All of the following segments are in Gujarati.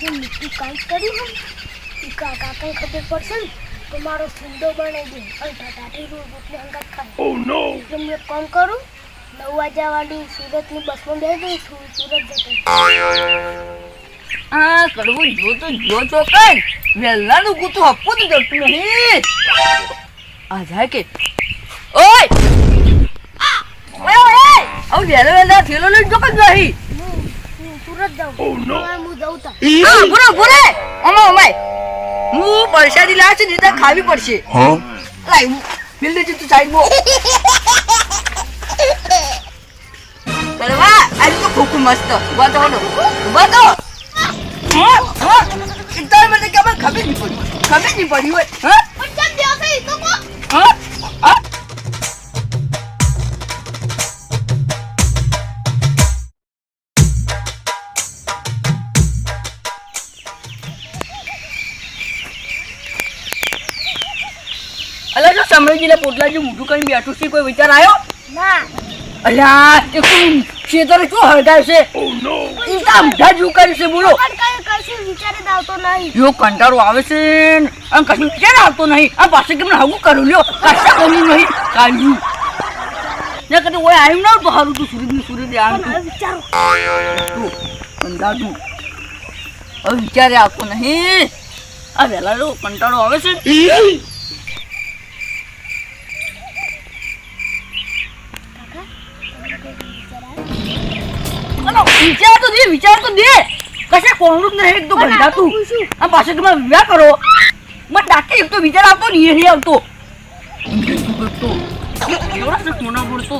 જે મીઠું કાંઈ કર્યું ને એ કાકાને ખબર પડશે ને તો મારો સુંદો બનાવી દે અને ટાટાથી રોટલી હંગાત ખાય. Oh no! એટલે હું એક કામ કરું 9 વાગ્યાવાળી સુરતની બસમાં બેસી દઉં સુરત જતો. આ કડવું જો તો જો ચોકન વેલાનું કૂતું આપવું જ જતું નહીં. આ જાય કે ઓય ઓય હવે વેલા થેલો લઈ જો કન નહીં. હું સુરત જાઉં. Oh no! હું જાઉં તા. હા બોલો બોલે અમાય હું પરસાદી લાવશે ને તો ખાવી પડશે. Huh? લાઈ મિલ દે તું સાઈડ મો કરવા આ તો ખૂબ મસ્ત ઉભા તો હડો ઉભા તો હા હા ઇતને મને કે ખબર નહીં પડી હોય હા પણ કેમ દેખાય ઈ તો કો? હા હા અલા જો સમજીને પોટલા જે મોઢું કરીને બેઠું છે કોઈ વિચાર આવ્યો ના અલ્યા એકદમ ખેતર શું હળગાય છે Oh no! ઇન્તામ જાજુ કર્યું છે બોલો પણ કશું વિચારે જ આવતો નહીં. યો કંટાળો આવે છે ને આમ કશું વિચાર આવતો નહીં આ પાસે કેમ હાગું કરું લ્યો કશા કર્યું નહીં કાઢ્યું ને કદી ઓય આવ્યું ના તો હારું તું સુરત આમ પણ હવે વિચારો તું કંટાળું હવે વિચારે આવતો નહીં આ વહેલા લો કંટાળો આવે છે વિચાર તો દે કશે કોણું જ નહીં એક તો ઘંટા તું આ પાસે તમે વિવાહ કરો મને ડાકે એક તો વિચાર આવતો ને એ નહીં આવતો એવડા છે કોના પડતો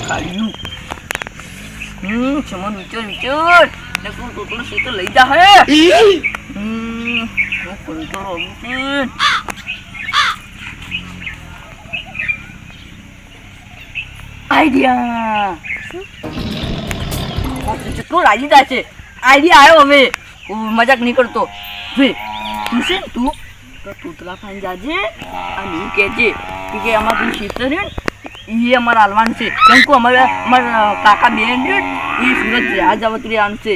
કાઢ્યું ચમન વિચાર ને કોણ ટોટલો છે તો લઈ જા હે કંટાળો આવે છે આઈડિયા જેટલો રાજી થાય છે આઈડિયા આવ્યો હવે મજાક નહીં કરતો તું છે ને તું તો તૂતલા ખાઈને જાજે અને એવું કહેજે કે અમારું ખેતર છે એ અમારા હાલવાનું છે કેમ કે અમારા કાકા બેન છે એ સુરત આ જવત રહેવાનું છે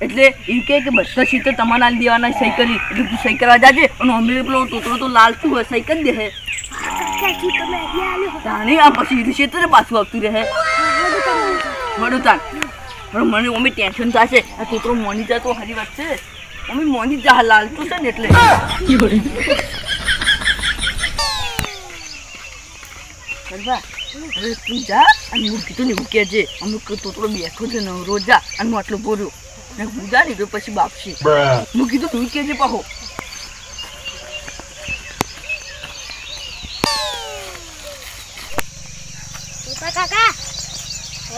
એટલે એ કહે કે બધા ખેતર તમારે હાલ દેવાના સહી કરી એટલે તું સહી કરવા જાજે અને અમે પેલો ટોટલો તો લાલતું હોય સહી કરી દે હે તાણી આ પછી ખેતર પાછું આવતું રહે વડું તાન પણ મને મમ્મી ટેન્શન થશે આ છોકરો મોની જાય તો સારી વાત છે મમ્મી મોની જા લાલતું છે ને એટલે હવે તું જા અને હું કીધું ને એવું કહેજે અમુક તોતરો બેઠો છે ને રોજ જા અને હું આટલો બોર્યો ને હું જા ને પછી બાપસી હું કીધું તું કહેજે પાહો કાકા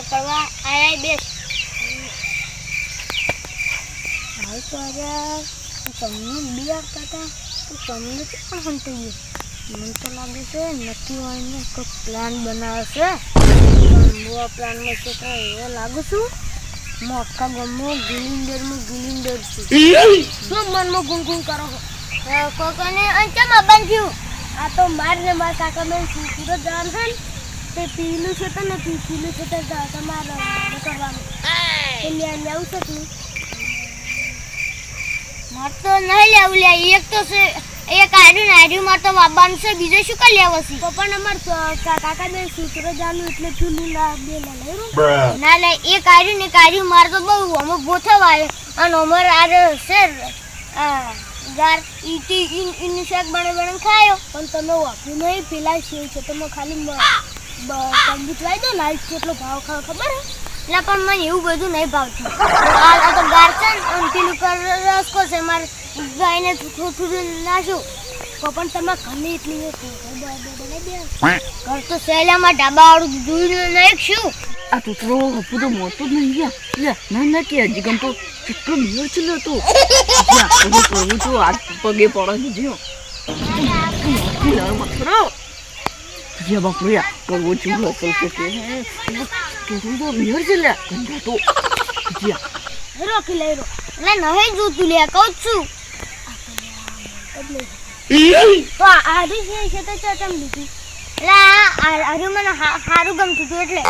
કરવા આયા બેસ હાલ તો આજે તમને બી આપતા હતા તો તમને પણ હંતી ગયું મને તો લાગે છે નક્કી વાળીને કોઈ પ્લાન બનાવે છે બહુ પ્લાનમાં છે તો એવો લાગુ છું હું આખા ગામમાં ગિલિન્ડર છું શું મનમાં ગુંગું કરો કોકોને અંચમાં બાંધ્યું આ તો મારને મારા કાકા બેન સુરત જવાનું છે ને તે પીલું છે તો નથી પીલું છે તો તમારે કરવાનું એટલે લેવું છે તું મારે તો નહીં લેવું લે એક તો છે એક આર્યું મારે તો વાબાનું છે બીજો શું કઈ લેવો છે તો પણ અમારે કાકા બેન સુરત જવાનું એટલે પીલું ના બે ના લે એક આર્યું મારે તો બહુ અમે ગોઠવાય અને અમારે આ છે ગાર ઈની શાક બને ખાયો પણ તમે વાપર્યું નહીં પેલા સેવ છે તમે ખાલી તંબૂચ લાવી દો લાઈટ કેટલો ભાવ ખાવ ખબર હે એટલે પણ મને એવું બધું નહીં ભાવતું આ તો ગાર છે ને પેલું રસકો છે મારે ગાયને થોડું નાશું તો પણ તમે ઘરની એટલી ઘર તો સહેલામાં ઢાબાવાળું દૂધ નાખશું આ તૂતરો હપુ તો મોટો જ નહીં ગયા ના કે હજી ગમ તો કેટલો મેળ ચલ્યો હતો કહું છું હાથ પગે પડે જીઓ જીયા બાપુયા કરવો છું અસલ છે કે તું તો મેળ ચલ્યા કંટા તો જીયા રોકી લઈ રો એટલે નહીં જોતું લે કહું છું તો આડી છે તો ચટમ લીધી એટલે મને સારું ગમતું હતું એટલે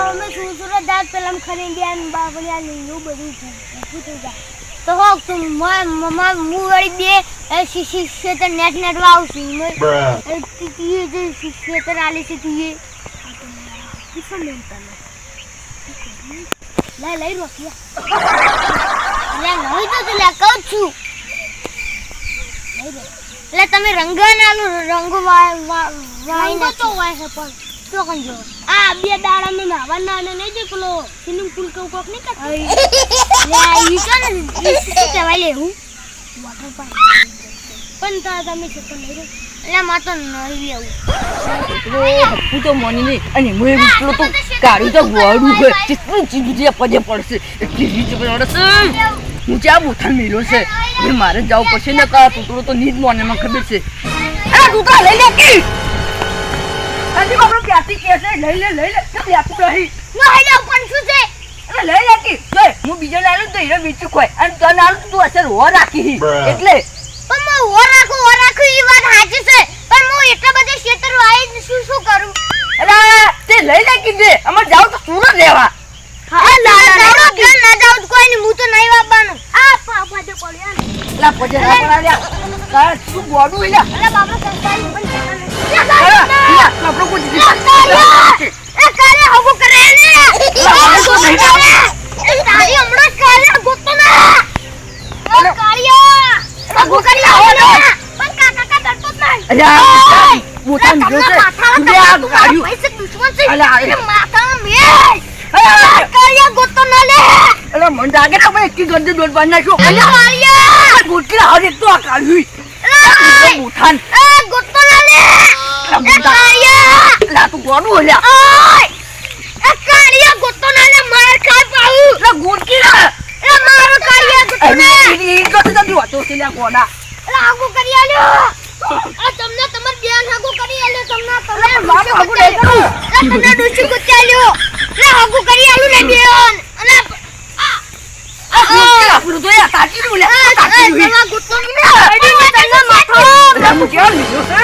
અમે સુરત દાંત પેલા ખરીને ગયા બાબરિયા ને એવું બધું થઈ જાય તો હો તું મમ્મા હું વળી બે શિષ્ય નેટ આવશું જે શિષ્ય આલી છે તું લઈ રોકિયા નહીં તો તું કહું છું એટલે તમે રંગનાલું રંગ વાય તો હોય છે પણ તો કંજો આ બે દાડામાં નાવાના અને નહીં જો પેલો સ્વિમિંગ પૂલ કે કોક નહીં કરતો લે ઈ કને શું કહેવાય લે હું વોટર પાર્ક પણ તમે છે તો નહીં એટલે માં તો નહીં લેવું હું તો મની નહીં અને મેં પેલો તો કાઢ્યું તો વાડું છે કેટલી ચીજ પજે પડશે એટલી રીચ પડશે હું ત્યાં બોથાન મેળ્યો છે હવે મારે જવું પડશે ને કા તૂતરો તો નીજ મોને માં ખબર છે આ તૂતરા લઈ લે કી આજે બાપરો ક્યાંથી કે છે લઈ લે કેમ યાતું રહી નહીં લે પણ શું છે અરે લઈ લે કી જો હું બીજો લાવ્યો તો હીરો બીજું કોઈ અને તને આલું તું અસર હો રાખી એટલે પણ હું હો રાખું ઈ વાત સાચી છે પણ હું એટલા બધા ક્ષેત્ર વાઈ શું કરું અરે તે લઈ લે કી દે અમાર જાવ તો સુરત લેવા હા ના જાવ તો કોઈ નહીં હું તો નહીં વાપવાનું આ પાપા દે પડ્યા લા પજે ના પડાલ્યા કા શું બોડું લ્યા અરે બાપા સંતાઈ પણ આપણો કોઈ એ કાલે હગુ કરે ને એ તારી હમણાં કાલે ગોતો ના ઓ કાળિયા હગુ કરી આવો ને પણ કાકા ડરતો જ નહીં અલ્યા બોતા મિલો છે તું આ ગાડ્યું પૈસે દુશ્મન છે અલ્યા એ માથા મે કાળિયા ગોતો ના લે અરે મન જાગે તો મેં એકી ગંદે દોડ બાંધ નાખ્યો કાળિયા ગોટલા હરે તો આ કાઢ્યું બોથાન ગોતો ના લે કાળિયા લા તું ગોડું હલ્યા ઓય એ કાળિયા ગોતો ના લે માર ખાય પાઉ લા ગોટકી લા એ મારો કાળિયા ગોતો ના ઈ તો તો વાતો છે લ્યા ગોડા લાગુ કરી આલ્યો આ તમને તમાર બેન હાગુ કરી આલ્યો તમને મારે હાગુ નહીં કરું તમને ડોશી ગુચાલ્યો લે હાગુ કરી આલ્યો લે બેન અને આપણું તો યા તાકી નું લે તાકી નું તમાર ગુતો ને અડી ને તને માથો લા હું ક્યાં લીધો છે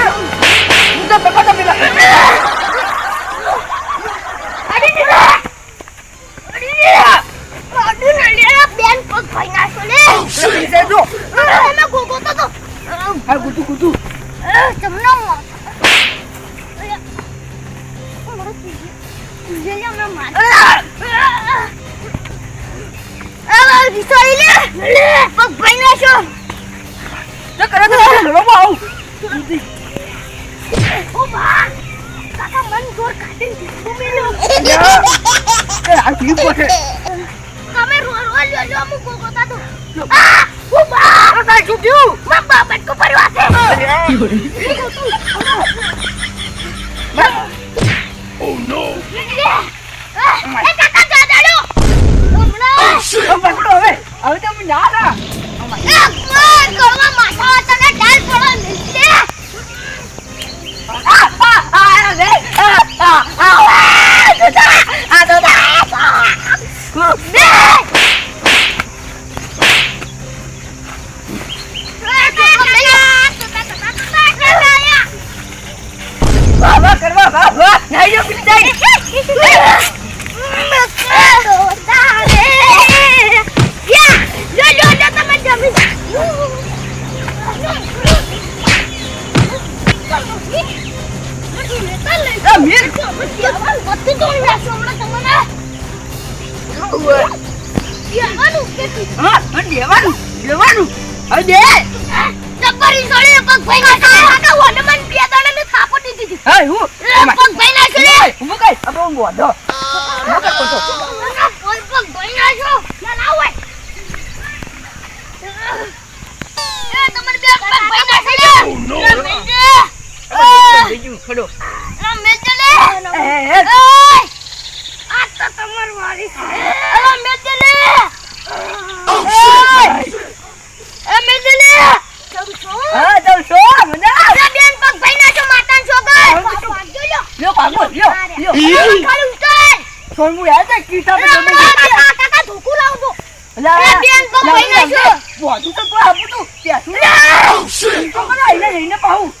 હું તો પકડ પેલા અડી ને બેન પગ ભાઈ નાખો લે લે જો તમે ગોગો તો આ ગુતુ તમને પગ ભાઈ નાખો તો કરે તો લડો બાઉ ઓ બા કાકા મન જોર કાઢી ઉમેલ્યો એ આ ઠીક છે તમે રો લ્યો મુ ગોગો તો આ ઓ બા આ છૂટ્યું મમ્મા બટકો ભર્યો છે Oh no! એ કાકા જાડાડો હમણાં પકડો હવે તો હું ના ના ગળવા માથા તને ડાલ પડો નીચે કરવા નહીં જો પીલી જાય લેવાનું હવે દે જબરી સોળી પગ ભાઈ ના કાકા વડમન બે દાડા ને થાપો દીધી હતી હા હું પગ ભાઈ ના છે હું કઈ આપણો બોધો હું કઈ કોતો પગ ભાઈ ના છો ના લાવ એ તમાર બે પગ ભાઈ ના છે મેજે બીજું ખડો મેજે લે એ આ તો તમાર વારી છે મેજે લે એ મેજે લે હા તો શો મજા બેન પગ ભાઈ ના છો માતાન છોકર ભાગ્યો લ્યો પાગો લ્યો ખાલી ઉતાર સોન મુ યાદ છે કીટા તો કાકા ધોકું લાવ દો એ બેન પગ ભાઈ ના છો બોધું તો કોઈ આપું તું ત્યાં શું તો મને આઈને લઈને પાઉં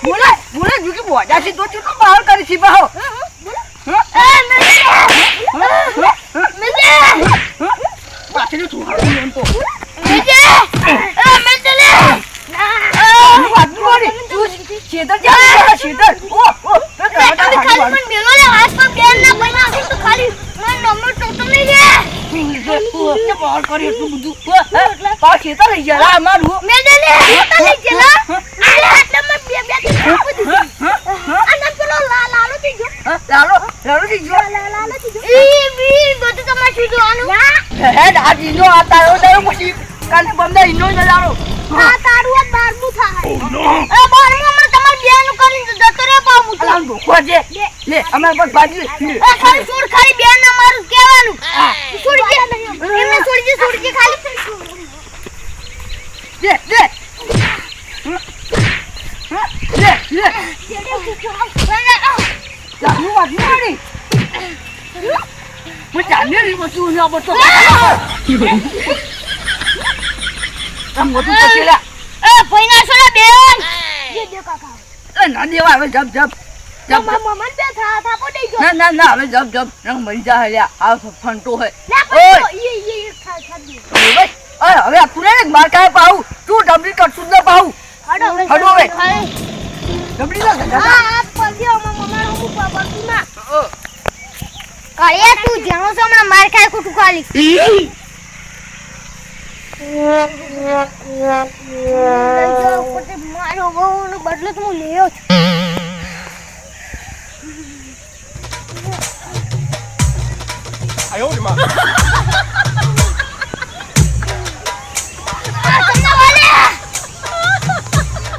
બોલે બોલે જો કે બોધા છે તો ચૂકો બહાર કરી છી બાહો એ તો મેજે મેજે લે શેતર જ્યાં શેતર ઓ ખાલી પણ મેલો લે આસ પર બેન ના બના તો ખાલી મને નંબર ટોટલ નહીં લે બહાર કરી એટલું બધું પા શેતર લઈ ગયા અમારું મેજે લે ટોટલ લઈ ગયેલા અરે આટલા માં બે અને પેલો લાલો થી જો લાલો થી જો લાલો થી જો ઈ બી બધું તમારે શું જોવાનું હે આ જીનો આ તારો પછી કાલે બંદા ઇનો જ લાલો આ તારું આ બારનું થાય એ બારનું હમણાં તમારે બેનું કરીને જતો રે પામું તો અલામ ડોકો છે લે અમાર પર બાજી ખાલી છોડ ખાલી બેન ના મારું કહેવાનું છોડજે એમને છોડજે ખાલી લે ચાલુ વાત નહીં હું ચાલે રી વસ્તુ ના બતો આમ મોટું પછેલા એ પૈના છોડા બેન જે દે કાકા એ ના દેવા હવે જબ મમ્મા મન બે થાપો દઈ ગયો ના હવે જબ રંગ મરી જા લ્યા આ ફંટો હે ઓય ખા દે ઓય હવે આ તું ને માર કાય પાઉ તું ડબલી કટસું ના પાઉ હડો હવે ડબલી ના હા આ પલ્યો મમ્મા હું પાપી માં કાળિયા તું જાણો છો હમણાં માર ખાય ખોટું ખાલી મારો બહુ બદલો તો હું લેયો છું哎呦我的妈！